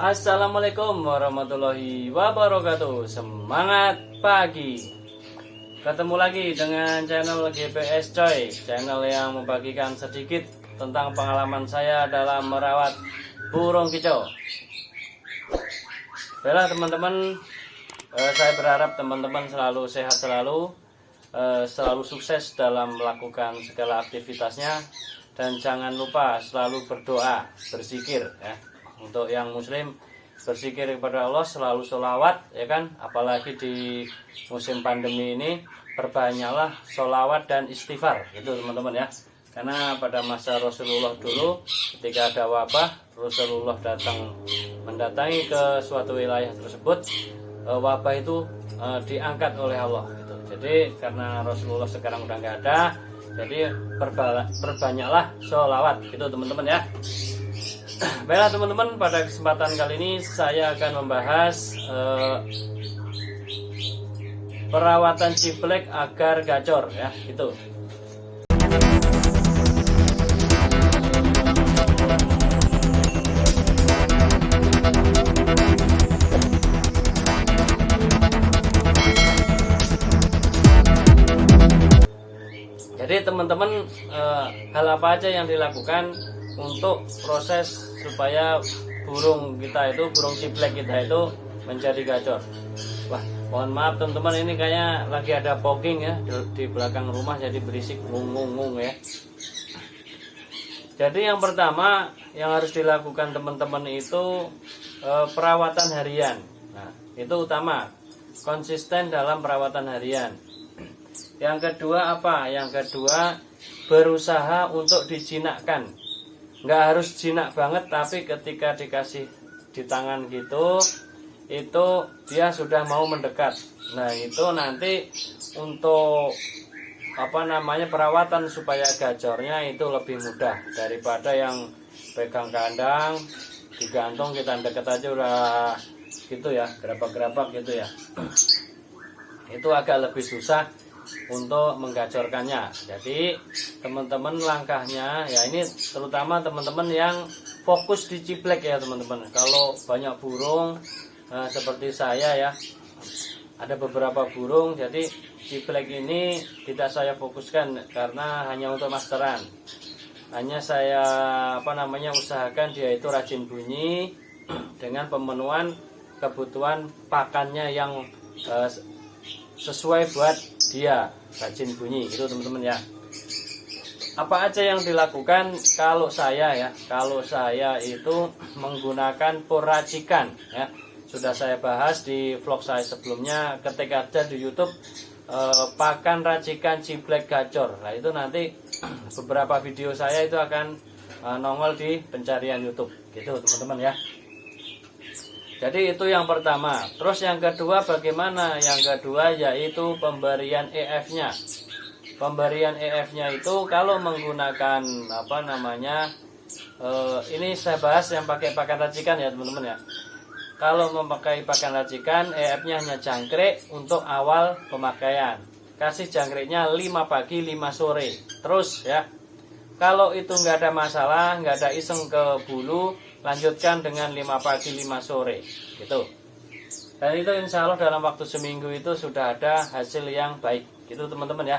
Assalamualaikum warahmatullahi wabarakatuh. Semangat pagi. Ketemu lagi dengan channel GPS Coy, channel yang membagikan sedikit tentang pengalaman saya dalam merawat burung kicau. Baiklah teman-teman, saya berharap teman-teman selalu sehat, selalu sukses dalam melakukan segala aktivitasnya, dan jangan lupa selalu berdoa, berzikir ya. Untuk yang muslim, berzikir kepada Allah, selalu sholawat ya kan. Apalagi di musim pandemi ini, perbanyaklah sholawat dan istighfar itu teman-teman ya. Karena pada masa Rasulullah dulu, ketika ada wabah, Rasulullah mendatangi ke suatu wilayah tersebut, wabah itu diangkat oleh Allah gitu. Jadi karena Rasulullah sekarang udah nggak ada, jadi perbanyaklah sholawat itu teman-teman ya. Baiklah teman-teman, pada kesempatan kali ini saya akan membahas perawatan ciblek agar gacor ya gitu. Jadi teman-teman, hal apa aja yang dilakukan untuk proses supaya burung ciblek kita itu menjadi gacor. Wah, mohon maaf teman-teman, ini kayaknya lagi ada poking ya di belakang rumah, jadi berisik ngung ya. Jadi yang pertama yang harus dilakukan teman-teman itu perawatan harian. Nah, itu utama, konsisten dalam perawatan harian. Yang kedua apa? Yang kedua, berusaha untuk dijinakkan. Nggak harus jinak banget, tapi ketika dikasih di tangan gitu, itu dia sudah mau mendekat. Nah, itu nanti untuk perawatan supaya gacornya itu lebih mudah daripada yang pegang kandang, digantung kita deket aja udah gitu ya, gerabak-gerabak gitu ya. Itu agak lebih susah untuk menggacorkannya. Jadi teman-teman langkahnya ya, ini terutama teman-teman yang fokus di ciblek ya teman-teman. Kalau banyak burung seperti saya ya, ada beberapa burung, jadi ciblek ini tidak saya fokuskan karena hanya untuk masteran. Hanya saya usahakan dia itu rajin bunyi dengan pemenuhan kebutuhan pakannya yang sesuai buat dia rajin bunyi itu teman-teman ya. Apa aja yang dilakukan kalau saya itu menggunakan pur racikan ya. Sudah saya bahas di vlog saya sebelumnya, ketika ada di YouTube pakan racikan ciblek gacor. Nah, itu nanti beberapa video saya itu akan nongol di pencarian YouTube gitu teman-teman ya. Jadi itu yang pertama. Terus yang kedua bagaimana? Yang kedua yaitu pemberian EF-nya. Pemberian EF-nya itu kalau menggunakan ini saya bahas yang pakai pakan racikan ya teman-teman ya. Kalau memakai pakan racikan, EF-nya hanya jangkrik untuk awal pemakaian. Kasih jangkriknya 5 pagi 5 sore. Terus ya. Kalau itu nggak ada masalah, nggak ada iseng ke bulu, lanjutkan dengan 5 pagi 5 sore gitu. Dan itu insya Allah dalam waktu seminggu itu sudah ada hasil yang baik gitu teman-teman ya.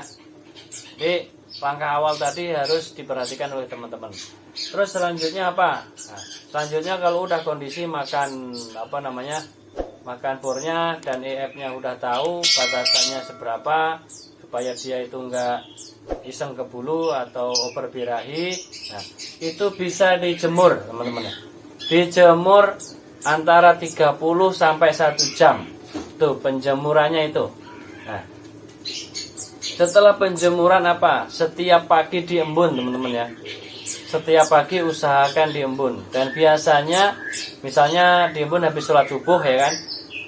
Jadi langkah awal tadi harus diperhatikan oleh teman-teman. Terus selanjutnya apa? Nah, selanjutnya kalau udah kondisi makan makan purnya dan EF-nya udah tahu batasannya seberapa, supaya dia itu enggak iseng ke bulu atau over birahi. Nah, itu bisa dijemur teman-teman ya. Dijemur antara 30 sampai 1 jam. Tuh penjemurannya itu. Nah, setelah penjemuran apa? Setiap pagi diembun teman-teman ya. Setiap pagi usahakan diembun. Dan biasanya misalnya diembun habis sholat subuh ya kan.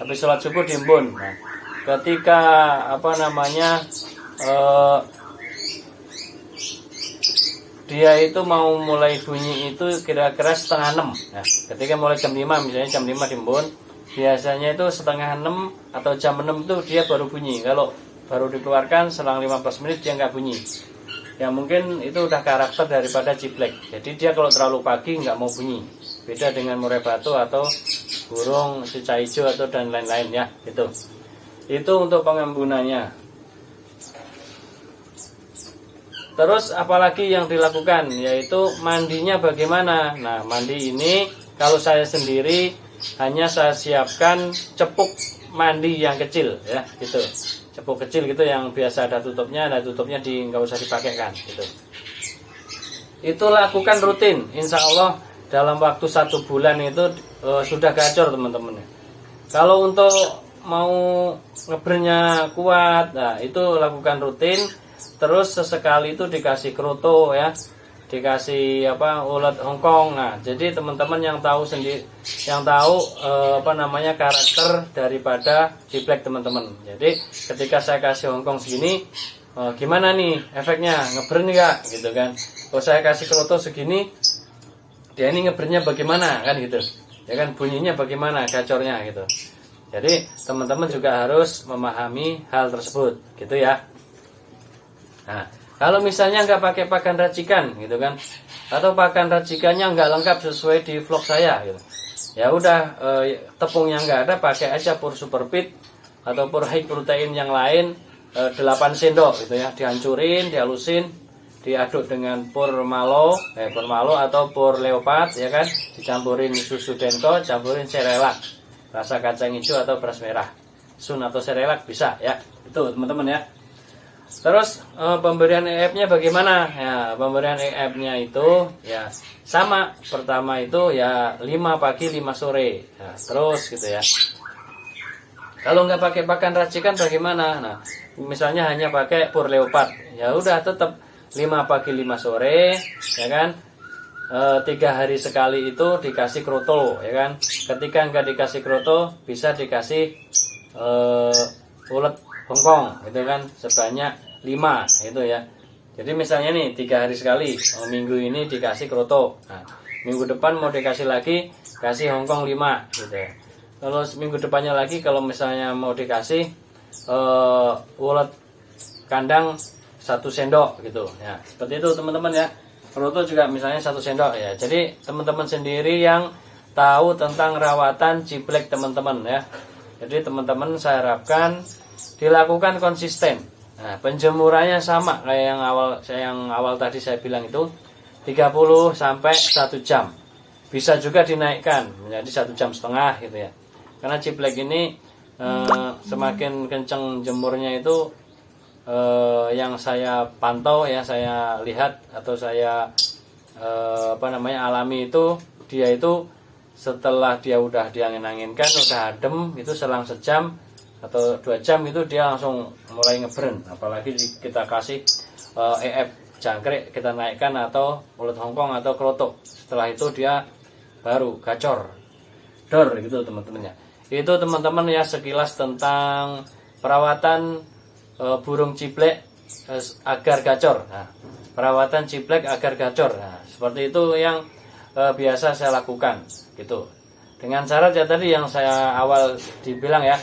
Habis sholat subuh diembun. Nah, ketika dia itu mau mulai bunyi itu kira-kira setengah 6. Nah, ketika mulai jam 5, misalnya jam 5 diembun, biasanya itu setengah 6 atau jam 6 itu dia baru bunyi. Kalau baru dikeluarkan selang 15 menit dia nggak bunyi. Ya mungkin itu udah karakter daripada ciblek. Jadi dia kalau terlalu pagi nggak mau bunyi. Beda dengan murai batu atau burung cicak hijau atau dan lain-lain ya, itu untuk pengembunannya. Terus apalagi yang dilakukan, yaitu mandinya bagaimana. Nah, mandi ini kalau saya sendiri hanya saya siapkan cepuk mandi yang kecil ya, gitu. Cepuk kecil gitu yang biasa ada tutupnya nggak usah dipakaikan gitu. Itu lakukan rutin, insya Allah dalam waktu 1 bulan itu sudah gacor teman-teman. Kalau untuk mau ngebernya kuat, nah itu lakukan rutin. Terus sesekali itu dikasih kroto ya, dikasih ulet Hongkong. Nah, jadi teman-teman yang tahu sendiri, yang tahu karakter daripada ciblek teman-teman. Jadi ketika saya kasih Hongkong segini, gimana nih efeknya, ngeber nggak gitu kan? Kalau saya kasih kroto segini, dia ini ngebernya bagaimana kan gitu? Ya kan, bunyinya bagaimana, gacornya gitu. Jadi teman-teman juga harus memahami hal tersebut, gitu ya. Nah, kalau misalnya nggak pakai pakan racikan gitu kan, atau pakan racikannya nggak lengkap sesuai di vlog saya gitu, ya udah tepungnya nggak ada, pakai aja pur superfit atau pur high protein yang lain 8 sendok gitu ya, dihancurin, dihalusin, diaduk dengan pur malo atau pur leopard ya kan, dicampurin susu denko, campurin serelak rasa kacang hijau atau beras merah, sun atau serelak bisa ya, itu teman-teman ya. Terus pemberian EF-nya bagaimana? Ya, pemberian EF-nya itu ya sama. Pertama itu ya 5 pagi 5 sore. Nah, terus gitu ya. Kalau nggak pakai pakan racikan bagaimana? Nah, misalnya hanya pakai pur leopard, ya udah tetap 5 pagi 5 sore, ya kan? 3 hari sekali itu dikasih kroto, ya kan? Ketika nggak dikasih kroto, bisa dikasih ulet Hongkong gitu kan, sebanyak 5 itu ya. Jadi misalnya nih 3 hari sekali, minggu ini dikasih kroto, nah, minggu depan mau dikasih lagi, kasih Hongkong 5 gitu ya. Terus minggu depannya lagi kalau misalnya mau dikasih ulet kandang 1 sendok gitu ya. Seperti itu teman-teman ya. Kroto juga misalnya 1 sendok ya. Jadi teman-teman sendiri yang tahu tentang rawatan ciblek teman-teman ya. Jadi teman-teman saya harapkan dilakukan konsisten. Nah, penjemurannya sama kayak yang awal tadi saya bilang itu 30 sampai 1 jam. Bisa juga dinaikkan menjadi 1,5 jam gitu ya. Karena ciblek ini semakin kenceng jemurnya itu yang saya pantau ya, saya lihat atau saya alami itu, dia itu setelah dia udah diangin-anginkan, udah adem, itu selang 1 jam atau 2 jam itu dia langsung mulai ngebren. Apalagi kita kasih EF jangkrik, kita naikkan atau ulet Hongkong atau kroto, setelah itu dia baru gacor dor gitu teman-teman ya. Itu teman-teman ya sekilas tentang perawatan burung ciblek agar gacor. Nah, perawatan ciblek agar gacor, nah, seperti itu yang biasa saya lakukan gitu. Dengan syarat ya tadi yang saya awal dibilang ya,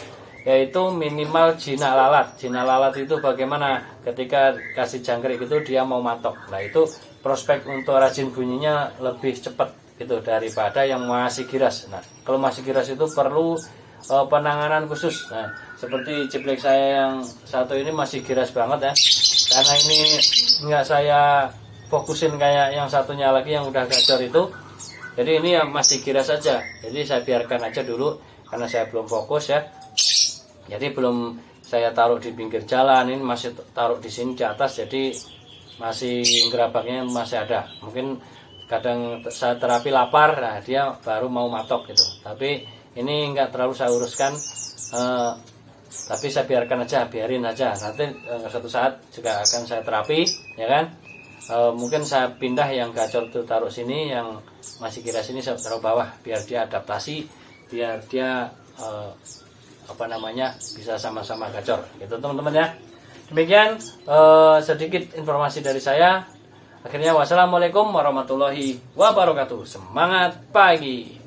yaitu minimal jinak lalat. Jinak lalat itu bagaimana ketika kasih jangkrik itu dia mau matok. Nah, itu prospek untuk rajin bunyinya lebih cepat gitu daripada yang masih giras. Nah, kalau masih giras itu perlu penanganan khusus. Nah, seperti ciblek saya yang satu ini masih giras banget ya. Karena ini nggak saya fokusin kayak yang satunya lagi yang udah gacor itu. Jadi ini yang masih giras saja. Jadi saya biarkan aja dulu karena saya belum fokus ya. Jadi belum saya taruh di pinggir jalan, ini masih taruh di sini di atas, jadi masih gerabaknya masih ada. Mungkin kadang saya terapi lapar, nah dia baru mau matok gitu. Tapi ini enggak terlalu saya uruskan, tapi saya biarkan aja, biarin aja. Nanti suatu saat juga akan saya terapi, ya kan? Mungkin saya pindah yang gacor itu taruh sini, yang masih giras ini saya taruh bawah, biar dia adaptasi, biar dia bisa sama-sama gacor gitu teman-teman ya. Demikian sedikit informasi dari saya. Akhirnya wassalamualaikum warahmatullahi wabarakatuh. Semangat pagi.